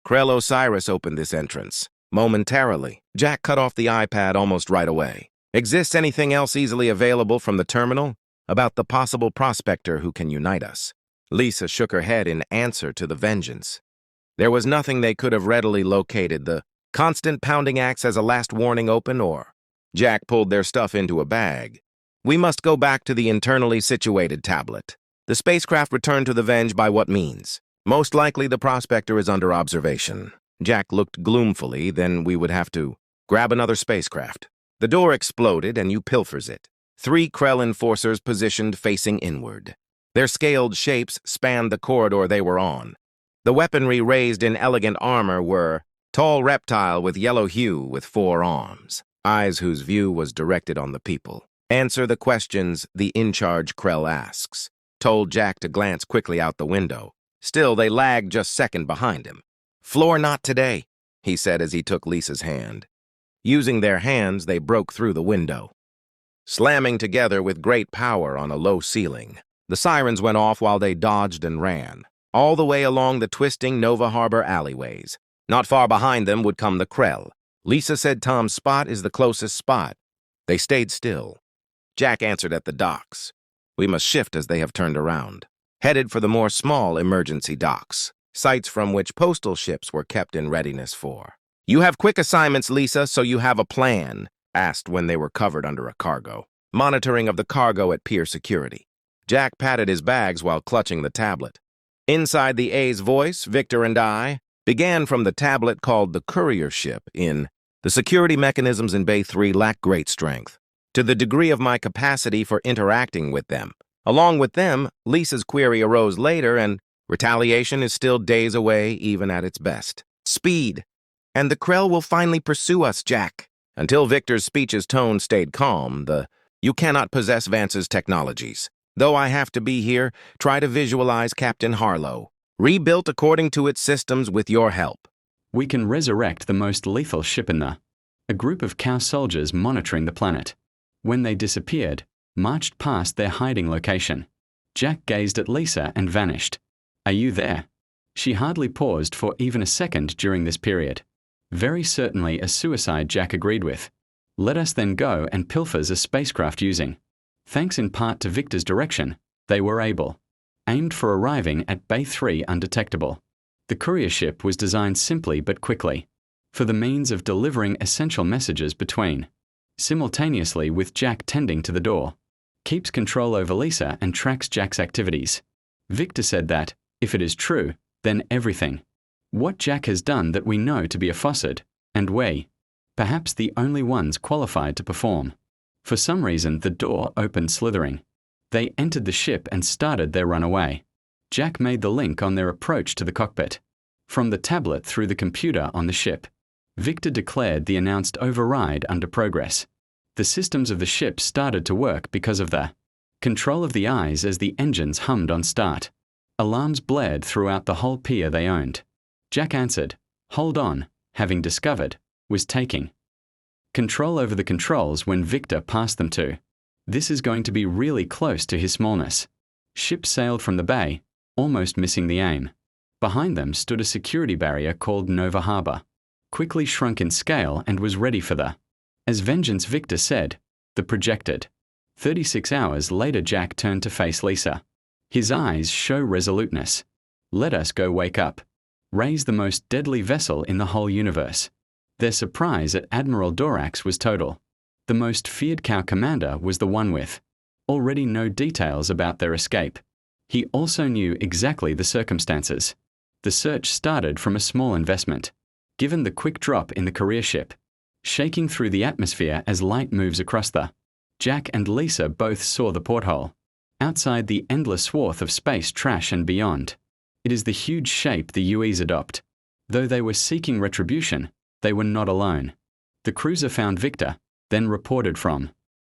Krell Osiris opened this entrance. Momentarily, Jack cut off the iPad almost right away. Exists anything else easily available from the terminal about the possible prospector who can unite us? Lisa shook her head in answer to the vengeance. There was nothing they could have readily located. The constant pounding acts as a last warning open, or Jack pulled their stuff into a bag. We must go back to the internally situated tablet. The spacecraft returned to the Venge by what means? Most likely the prospector is under observation. Jack looked gloomfully, then we would have to grab another spacecraft. The door exploded and you pilfers it. 3 Krell enforcers positioned facing inward. Their scaled shapes spanned the corridor they were on. The weaponry raised in elegant armor were tall reptile with yellow hue with 4 arms, eyes whose view was directed on the people. Answer the questions the in-charge Krell asks. Told Jack to glance quickly out the window. Still, they lagged just second behind him. Floor not today, he said as he took Lisa's hand. Using their hands, they broke through the window, slamming together with great power on a low ceiling. The sirens went off while they dodged and ran, all the way along the twisting Nova Harbor alleyways. Not far behind them would come the Krell. Lisa said Tom's spot is the closest spot. They stayed still. Jack answered at the docks. We must shift as they have turned around. Headed for the more small emergency docks, sites from which postal ships were kept in readiness for. You have quick assignments, Lisa, so you have a plan, asked when they were covered under a cargo. Monitoring of the cargo at pier security. Jack patted his bags while clutching the tablet. Inside the A's voice, Victor and I began from the tablet called the courier ship in. The security mechanisms in Bay 3 lack great strength, to the degree of my capacity for interacting with them. Along with them, Lisa's query arose later, and retaliation is still days away even at its best. Speed. And the Krell will finally pursue us, Jack. Until Victor's speech's tone stayed calm, you cannot possess Vance's technologies. Though I have to be here, try to visualize Captain Harlow, rebuilt according to its systems with your help. We can resurrect the most lethal ship in a group of cow soldiers monitoring the planet. When they disappeared, marched past their hiding location. Jack gazed at Lisa and vanished. Are you there? She hardly paused for even a second during this period. Very certainly a suicide, Jack agreed with. Let us then go and pilfers a spacecraft using. Thanks in part to Victor's direction, they were aimed for arriving at Bay 3 undetectable. The courier ship was designed simply but quickly, for the means of delivering essential messages between, simultaneously with Jack tending to the door. Keeps control over Lisa and tracks Jack's activities. Victor said that, if it is true, then everything. What Jack has done that we know to be a faucet, and we, perhaps the only ones qualified to perform. For some reason, the door opened slithering. They entered the ship and started their run away. Jack made the link on their approach to the cockpit. From the tablet through the computer on the ship, Victor declared the announced override under progress. The systems of the ship started to work because of the control of the eyes as the engines hummed on start. Alarms blared throughout the whole pier they owned. Jack answered, hold on, having discovered, was taking control over the controls when Victor passed them to. This is going to be really close to his smallness. Ship sailed from the bay, almost missing the aim. Behind them stood a security barrier called Nova Harbor, quickly shrunk in scale and was ready for as vengeance. Victor said, the projected. 36 hours later, Jack turned to face Lisa. His eyes show resoluteness. Let us go wake up. Raise the most deadly vessel in the whole universe. Their surprise at Admiral Dorax was total. The most feared cow commander was the one with already no details about their escape. He also knew exactly the circumstances. The search started from a small investment. Given the quick drop in the courier ship, shaking through the atmosphere as light moves across Jack and Lisa both saw the porthole. Outside the endless swath of space trash and beyond. It is the huge shape the UEs adopt. Though they were seeking retribution, they were not alone. The cruiser found Victor, then reported from